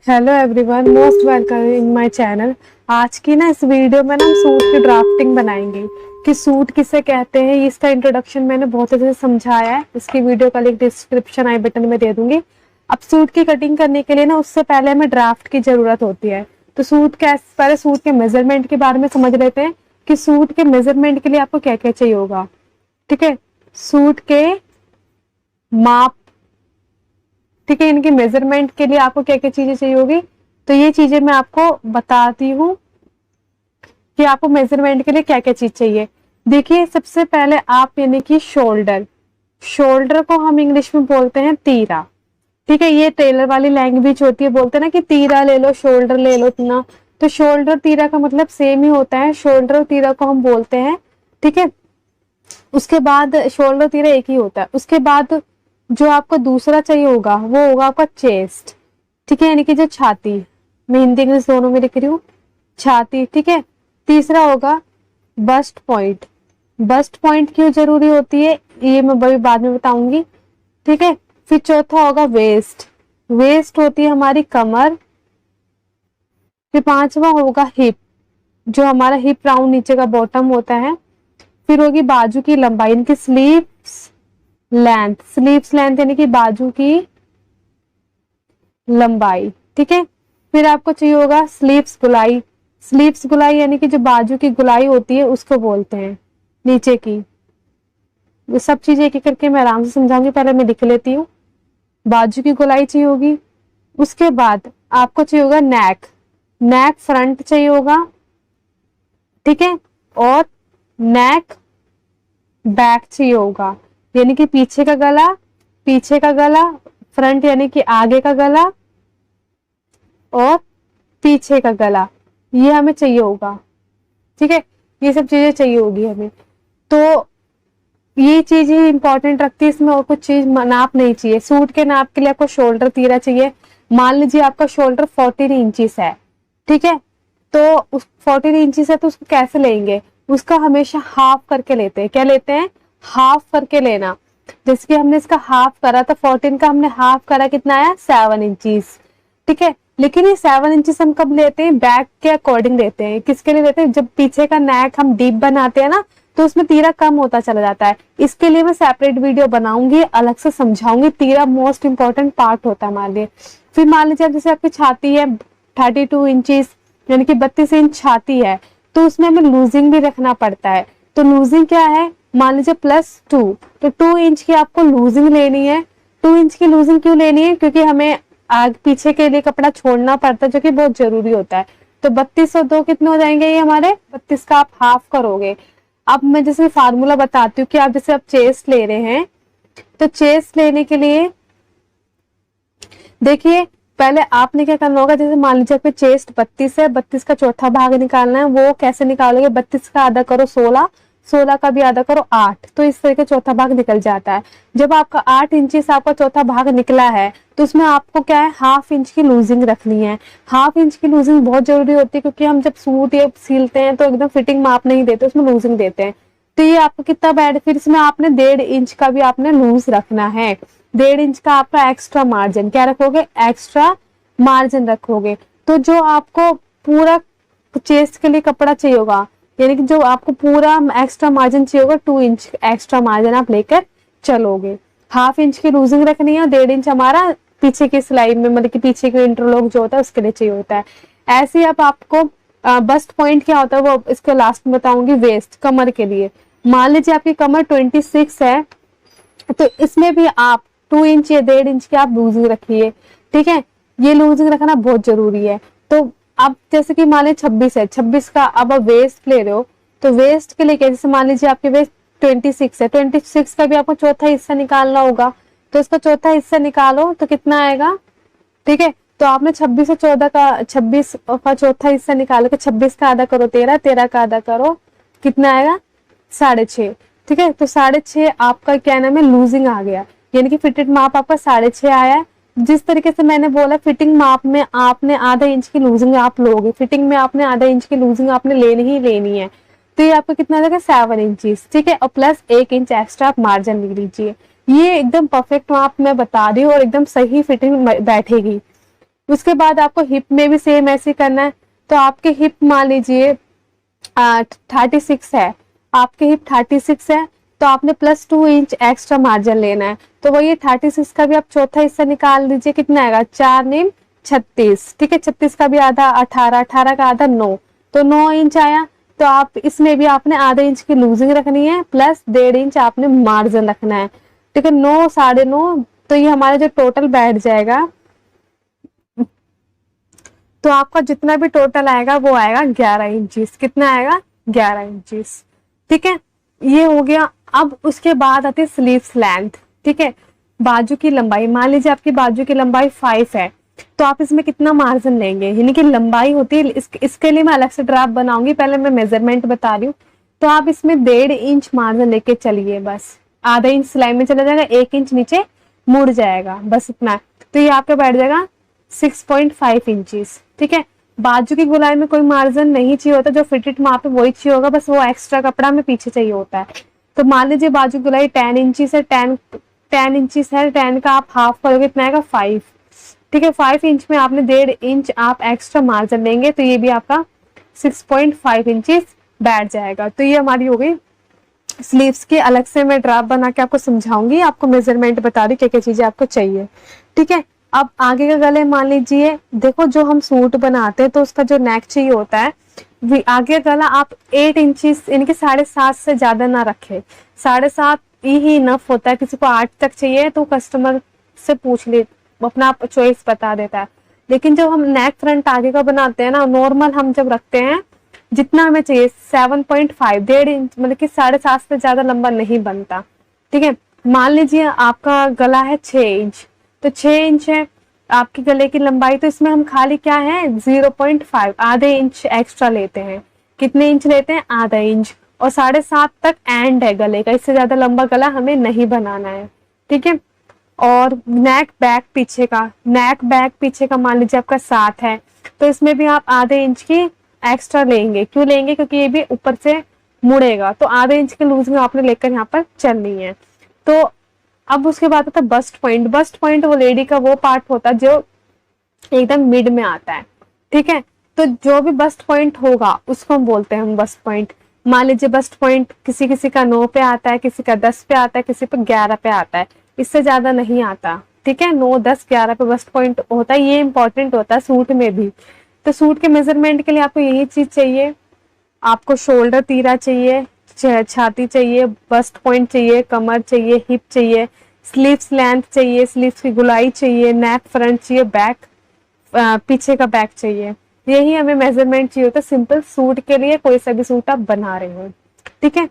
Hello everyone, most welcome in my channel. आज की ना इस वीडियो में ना हम सूट की ड्राफ्टिंग बनाएंगे कि सूट किसे कहते हैं। इसका इंट्रोडक्शन मैंने बहुत अच्छे से समझाया है। इसकी वीडियो का लिंक डिस्क्रिप्शन आई बटन में दे दूंगी। अब सूट की कटिंग करने के लिए ना उससे पहले हमें ड्राफ्ट की जरूरत होती है। तो पहले सूट के मेजरमेंट के बारे में समझ लेते हैं कि सूट के मेजरमेंट के लिए आपको क्या क्या चाहिए होगा। ठीक है, सूट के माप, ठीक है, इनके मेजरमेंट के लिए आपको क्या क्या चीजें चाहिए होगी। तो ये चीजें मैं आपको बताती हूँ कि आपको मेजरमेंट के लिए क्या क्या चीज चाहिए। देखिए, सबसे पहले आप यानी कि शोल्डर, शोल्डर को हम इंग्लिश में बोलते हैं तीरा। ठीक है, ये टेलर वाली लैंग्वेज होती है, बोलते हैं ना कि तीरा ले लो, शोल्डर ले लो इतना। तो शोल्डर तीरा का मतलब सेम ही होता है, शोल्डर और तीरा को हम बोलते हैं। ठीक है, उसके बाद शोल्डर तीरा एक ही होता है। उसके बाद जो आपको दूसरा चाहिए होगा वो होगा आपका चेस्ट। ठीक है, यानी कि जो छाती, मैं हिंदी इंग्लिश दोनों में लिख रही हूँ, छाती। ठीक है, तीसरा होगा बस्ट पॉइंट। बस्ट पॉइंट क्यों जरूरी होती है ये मैं बड़ी बाद में बताऊंगी। ठीक है, फिर चौथा होगा वेस्ट। वेस्ट होती है हमारी कमर। फिर पांचवा होगा हिप, जो हमारा हिप राउंड नीचे का बॉटम होता है। फिर होगी बाजू की लंबाई, इनकी स्लीव्स लेंथ, स्लीव्स लेंथ यानी कि बाजू की लंबाई। ठीक है, फिर आपको चाहिए होगा स्लीव्स गुलाई। स्लीव्स गुलाई यानी कि जो बाजू की गुलाई होती है उसको बोलते हैं, नीचे की। ये सब चीजें एक एक करके मैं आराम से समझाऊंगी, पहले मैं लिख लेती हूँ। बाजू की गुलाई चाहिए होगी। उसके बाद आपको चाहिए होगा नेक, नेक फ्रंट चाहिए होगा। ठीक है, और नेक बैक चाहिए होगा, यानी कि पीछे का गला, पीछे का गला, फ्रंट यानी कि आगे का गला और पीछे का गला, ये हमें चाहिए होगा। ठीक है, ये सब चीजें चाहिए होगी हमें। तो ये चीज ही इंपॉर्टेंट रखती है, इसमें और कुछ चीज नाप नहीं चाहिए। सूट के नाप के लिए आपको शोल्डर तीरा चाहिए। मान लीजिए आपका शोल्डर 14 इंचेस है। ठीक है, तो उस 14 इंचेस है तो उसको कैसे लेंगे, उसका हमेशा हाफ करके लेते हैं। क्या लेते हैं? हाफ करके लेना। जैसे कि हमने इसका हाफ करा था, 14 का हमने हाफ करा, कितना आया? 7 इंचेस। ठीक है, लेकिन ये 7 इंचेस हम कब लेते हैं? बैक के अकॉर्डिंग लेते हैं। किसके लिए लेते हैं? जब पीछे का नेक हम डीप बनाते हैं ना, तो उसमें तीरा कम होता चला जाता है। इसके लिए मैं सेपरेट वीडियो बनाऊंगी, अलग से समझाऊंगी। तीरा मोस्ट इंपॉर्टेंट पार्ट होता है हमारे लिए। फिर मान लीजिए जैसे आपकी छाती है 32 इंचेस, यानी कि 32 इंच छाती है, तो उसमें हमें लूजिंग भी रखना पड़ता है। तो लूजिंग क्या है? मान लीजिए +2, तो 2 इंच की आपको लूजिंग लेनी है। 2 इंच की लूजिंग क्यों लेनी है? क्योंकि हमें आगे पीछे के लिए कपड़ा छोड़ना पड़ता है, जो कि बहुत जरूरी होता है। तो 32 और 2 कितने हो जाएंगे? ये हमारे 32 का आप हाफ करोगे। अब मैं जैसे फार्मूला बताती हूँ कि आप जैसे आप चेस्ट ले रहे हैं, तो चेस्ट लेने के लिए देखिए पहले आपने क्या करना होगा। जैसे मान लीजिए आपके चेस्ट 32 है, 32 का चौथा भाग निकालना है। वो कैसे निकालोगे? 32 का आधा करो 16, 16 का भी आधा करो 8, तो इस तरह का चौथा भाग निकल जाता है। जब आपका 8 इंचेस आपका चौथा भाग निकला है, तो उसमें आपको क्या है? हाफ इंच की लूजिंग रखनी है। हाफ इंच की लूजिंग बहुत जरूरी होती है, क्योंकि हम जब सूट या सिलते हैं तो एकदम फिटिंग माप नहीं देते, उसमें लूजिंग देते हैं। तो ये आपको कितना बैठ, फिर इसमें आपने 1.5 इंच का भी आपने लूज रखना है। 1.5 इंच का आपका एक्स्ट्रा मार्जिन क्या रखोगे? एक्स्ट्रा मार्जिन रखोगे। तो जो आपको पूरा चेस्ट के लिए कपड़ा चाहिए होगा, यानी कि जो आपको पूरा एक्स्ट्रा मार्जिन चाहिए होगा, 2 इंच एक्स्ट्रा मार्जिन आप लेकर चलोगे। हाफ इंच की लूजिंग रखनी है, 1.5 इंच हमारा पीछे की सिलाई में, मतलब कि पीछे के इंटरलॉक जो होता है उसके लिए चाहिए होता है। ऐसे ही अब आपको बस्ट पॉइंट क्या होता है वो इसके लास्ट में बताऊंगी। वेस्ट, कमर के लिए मान लीजिए आपकी कमर 26 है, तो इसमें भी आप 2 इंच या 1.5 इंच की आप लूजिंग रखिए। ठीक है, ये लूजिंग रखना बहुत जरूरी है। तो अब जैसे कि मान लीजिए 26 है, 26 का अब आप वेस्ट ले रहे हो, तो वेस्ट के लिए जैसे मान लीजिए आपके वेस्ट 26 है, 26 का भी आपको चौथा हिस्सा निकालना होगा। तो इसका चौथा हिस्सा निकालो तो कितना आएगा? ठीक है, तो आपने 26 से 14 का 26 का चौथा हिस्सा निकालो, तो 26 का आधा करो 13, 13 का आधा करो कितना आएगा? 6.5। ठीक है, तो 6.5 आपका क्या नाम है? लूजिंग आ गया, यानी कि फिटेड माप आपका 6.5 आया है। जिस तरीके से मैंने बोला, फिटिंग माप में आपने आधा इंच की लूजिंग आप लोगे, फिटिंग में आपने आधा इंच की लूजिंग आपने लेनी ही लेनी है। तो ये आपको कितना आ जाएगा? 7 इंचेस। ठीक है, और प्लस 1 इंच एक्स्ट्रा आप मार्जिन ले लीजिए। ये एकदम परफेक्ट माप मैं बता रही हूँ और एकदम सही फिटिंग बैठेगी। उसके बाद आपको हिप में भी सेम ऐसे करना है। तो आपके हिप मान लीजिए 36 है, आपके हिप 36 है, तो आपने +2 इंच एक्स्ट्रा मार्जिन लेना है। तो वही 36 का भी आप चौथा हिस्सा निकाल लीजिए, कितना आएगा 4 9 36, ठीक है। 36 का भी आधा 18, 18 का आधा 9, तो 9 इंच आया। तो आप इसमें भी आपने आधे इंच की लूजिंग रखनी है, प्लस 1.5 इंच आपने मार्जिन रखना है, ठीक है। 9 9.5, तो ये हमारा जो टोटल बैठ जाएगा, तो आपका जितना भी टोटल आएगा वो आएगा 11 इंचीस। कितना आएगा 11 इंचीस, ठीक है। ये हो गया। अब उसके बाद आती है स्लीव्स लेंथ, ठीक है। बाजू की लंबाई, मान लीजिए आपकी बाजू की लंबाई 5 है, तो आप इसमें कितना मार्जिन लेंगे, यानी कि लंबाई होती है, इसके लिए मैं अलग से ड्राफ्ट बनाऊंगी, पहले मैं मेजरमेंट बता रही हूँ। तो आप इसमें 1.5 इंच मार्जिन लेके चलिए, बस आधा इंच सिलाई में चला जाएगा, 1 इंच नीचे मुड़ जाएगा, बस इतना। तो ये आपका बैठ जाएगा 6.5 इंचीज, ठीक है। बाजू की गोलाई में कोई मार्जिन नहीं चाहिए होता, जो फिटेड माप है वही चाहिए होगा, बस वो एक्स्ट्रा कपड़ा में पीछे चाहिए होता है। तो मान लीजिए बाजू की गोलाई 10 इंचीज है, 10 इंचीज है, 10 का आप हाफ करोगे, इतना आएगा 5, ठीक है। 5 इंच में आपने 1.5 इंच आप एक्स्ट्रा मार्जिन लेंगे, तो ये भी आपका 6.5 इंचीज बैठ जाएगा। तो ये हमारी हो गई स्लीव्स की। अलग से मैं ड्राफ्ट बना के आपको समझाऊंगी, आपको मेजरमेंट बता रही क्या क्या चीजें आपको चाहिए, ठीक है। अब आगे का गले मान लीजिए, देखो जो हम सूट बनाते हैं तो उसका जो नेक चाहिए होता है, आगे का गला आप 8 इंचीज यानी कि 7.5 से ज्यादा ना रखे, 7.5 ही इनफ होता है। किसी को 8 तक चाहिए तो कस्टमर से पूछ ले, अपना चॉइस बता देता है। लेकिन जब हम नेक फ्रंट आगे का बनाते हैं ना, नॉर्मल हम जब रखते हैं जितना हमें चाहिए 7.5, 1.5 इंच, मतलब कि 7.5 से ज्यादा लंबा नहीं बनता, ठीक है। मान लीजिए आपका गला है 6 इंच, तो 6 इंच है आपके गले की लंबाई, तो इसमें हम खाली क्या है 0.5 आधे इंच एक्स्ट्रा लेते हैं। कितने इंच लेते हैं, आधा इंच, और 7.5 तक एंड है गले का, इससे ज्यादा लंबा गला हमें नहीं बनाना है, ठीक है। और नेक बैक पीछे का, नेक बैक पीछे का मान लीजिए आपका 7 है, तो इसमें भी आप आधे इंच की एक्स्ट्रा लेंगे। क्यों लेंगे, क्योंकि ये भी ऊपर से मुड़ेगा, तो आधे इंच की लूज में आपने लेकर यहाँ पर चलनी है। तो अब उसके बाद आता है बस्ट पॉइंट। बस्ट पॉइंट वो लेडी का वो पार्ट होता है जो एकदम मिड में आता है, ठीक है। तो जो भी बस्ट पॉइंट होगा उसको हम बोलते हैं हम बस्ट पॉइंट। मान लीजिए बस्ट पॉइंट किसी किसी का 9 पे आता है, किसी का 10 पे आता है, किसी पे 11 पे आता है, इससे ज्यादा नहीं आता, ठीक है। 9 10 11 पे बस्ट पॉइंट होता है, ये इंपॉर्टेंट होता है सूट में भी। तो सूट के मेजरमेंट के लिए आपको यही चीज चाहिए, आपको शोल्डर तीरा चाहिए, छाती चाहिए, बस्ट पॉइंट चाहिए, कमर चाहिए, हिप चाहिए, स्लीव्स लेंथ चाहिए, स्लीव्स की गुलाई चाहिए, नेक फ्रंट चाहिए, बैक पीछे का बैक चाहिए। यही हमें मेजरमेंट चाहिए होता है सिंपल सूट के लिए, कोई सा भी सूट आप बना रहे हो, ठीक है।